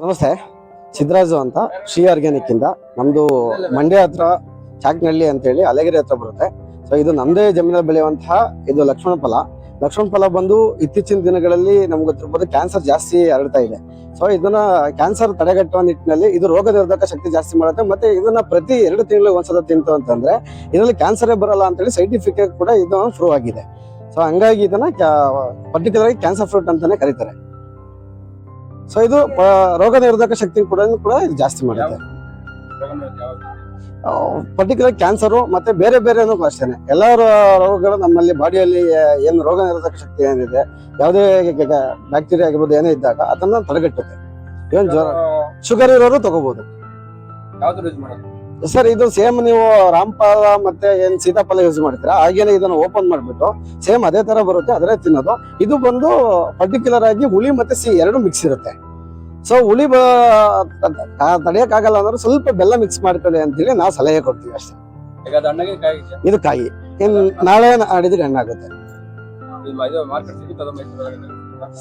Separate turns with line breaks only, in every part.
ನಮಸ್ತೆ, ಸಿದ್ದರಾಜು ಅಂತ ಶ್ರೀ ಆರ್ಗ್ಯಾನಿಕ್ ಇಂದ. ನಮ್ದು ಮಂಡ್ಯ ಹತ್ರ ಚಾಕ್ನಹಳ್ಳಿ ಅಂತ ಹೇಳಿ ಅಲೆಗೆರೆ ಹತ್ರ ಬರುತ್ತೆ. ಸೊ ಇದು ನಮ್ದೇ ಜಮೀನಲ್ಲಿ ಬೆಳೆಯುವಂತಹ ಇದು ಲಕ್ಷ್ಮಣ ಫಲ ಬಂದು ಇತ್ತೀಚಿನ ದಿನಗಳಲ್ಲಿ ನಮ್ಗೆ ಗೊತ್ತಿರ್ಬೋದು ಕ್ಯಾನ್ಸರ್ ಜಾಸ್ತಿ ಹರಡ್ತಾ ಇದೆ. ಸೊ ಇದನ್ನ ಕ್ಯಾನ್ಸರ್ ತಡೆಗಟ್ಟುವ ನಿಟ್ಟಿನಲ್ಲಿ ಇದು ರೋಗ ನಿರೋಧಕ ಶಕ್ತಿ ಜಾಸ್ತಿ ಮಾಡುತ್ತೆ. ಮತ್ತೆ ಇದನ್ನ ಪ್ರತಿ 2 ತಿಂಗಳಿಗೆ ಒಂದ್ಸಲ ತಿಂತು ಅಂತಂದ್ರೆ ಇದರಲ್ಲಿ ಕ್ಯಾನ್ಸರೇ ಬರಲ್ಲ ಅಂತ ಹೇಳಿ ಸೈಂಟಿಫಿಕ್ ಕೂಡ ಇದು ಪ್ರೂವ್ ಆಗಿದೆ. ಸೊ ಹಂಗಾಗಿ ಇದನ್ನ ಪರ್ಟಿಕ್ಯುಲರ್ ಆಗಿ ಕ್ಯಾನ್ಸರ್ ಫ್ರೂಟ್ ಅಂತಾನೆ ಕರೀತಾರೆ. ಸೊ ಇದು ರೋಗ ನಿರೋಧಕ ಶಕ್ತಿ ಕೂಡ ಇದು ಜಾಸ್ತಿ ಮಾಡುತ್ತೆ. ಪರ್ಟಿಕ್ಯುಲರ್ ಕ್ಯಾನ್ಸರು ಮತ್ತೆ ಬೇರೆ ಬೇರೆನೂ ಅಷ್ಟೇನೆ ಎಲ್ಲ ರೋಗಗಳು ನಮ್ಮಲ್ಲಿ ಬಾಡಿಯಲ್ಲಿ ಏನು ರೋಗ ನಿರೋಧಕ ಶಕ್ತಿ ಏನಿದೆ, ಯಾವುದೇ ಬ್ಯಾಕ್ಟೀರಿಯಾ ಆಗಿರ್ಬೋದು ಏನೇ ಇದ್ದಾಗ ಅದನ್ನ ತಡೆಗಟ್ಟುತ್ತೆ. ಇವನ್ ಜ್ವರ ಶುಗರ್ ಇರೋರು ತಗೋಬಹುದು. ಸರ್ ಇದು ಸೇಮ್ ನೀವು ರಾಮಫಲ ಮತ್ತೆ ಏನ್ ಸೀತಾಫಲ ಯೂಸ್ ಮಾಡ್ತೀರಾ ಹಾಗೇನೆ ಇದನ್ನ ಓಪನ್ ಮಾಡ್ಬಿಟ್ಟು ಸೇಮ್ ಅದೇ ತರ ಬರುತ್ತೆ, ಅದರೇ ತಿನ್ನೋದು. ಇದು ಬಂದು ಪರ್ಟಿಕ್ಯುಲರ್ ಆಗಿ ಹುಳಿ ಮತ್ತೆ ಸಿಹಿ ಎರಡು ಮಿಕ್ಸ್ ಇರುತ್ತೆ. ಸೊ ಹುಳಿ ತಡೆಯಕ್ಕಾಗಲ್ಲ ಅಂದ್ರೆ ಸ್ವಲ್ಪ ಬೆಲ್ಲ ಮಿಕ್ಸ್ ಮಾಡ್ಕೊಳ್ಳಿ ಅಂತೇಳಿ ನಾವು ಸಲಹೆ ಕೊಡ್ತೀವಿ ಅಷ್ಟೇ. ಇದು ಕಾಯಿ ನಾಳೆ ನಾಡಿದ್ರೆ ಹಣ್ಣಾಗುತ್ತೆ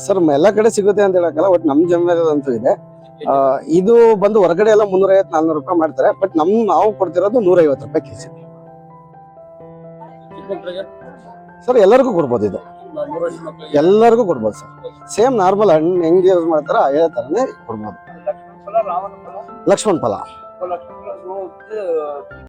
ಸರ್. ಎಲ್ಲ ಕಡೆ ಸಿಗುತ್ತೆ ಅಂತ ಹೇಳಕ್ಕಲ್ಲ, ಒಟ್ಟು ನಮ್ ಜಮೀನಲ್ಲಂತೂ ಇದೆ. ಇದು ಬಂದು ಹೊರಗಡೆ ಎಲ್ಲ 350-400 ರೂಪಾಯಿ ಮಾಡ್ತಾರೆ. ಬಟ್ ನಾವು ಕೊಡ್ತಿರೋದು 150 ರೂಪಾಯಿ ಕೆಜಿ. ಸರ್ ಎಲ್ಲರಿಗೂ ಕೊಡ್ಬೋದು, ಇದು ಎಲ್ಲರಿಗೂ ಕೊಡ್ಬೋದು ಸರ್. ಸೇಮ್ ನಾರ್ಮಲ್ ಹಣ್ಣು ಹೆಂಗ್ ಯೂಸ್ ಮಾಡ್ತಾರ ಅದೇ ತರನೇ ಕೊಡ್ಬೋದು. ಲಕ್ಷ್ಮಣ ಫಲ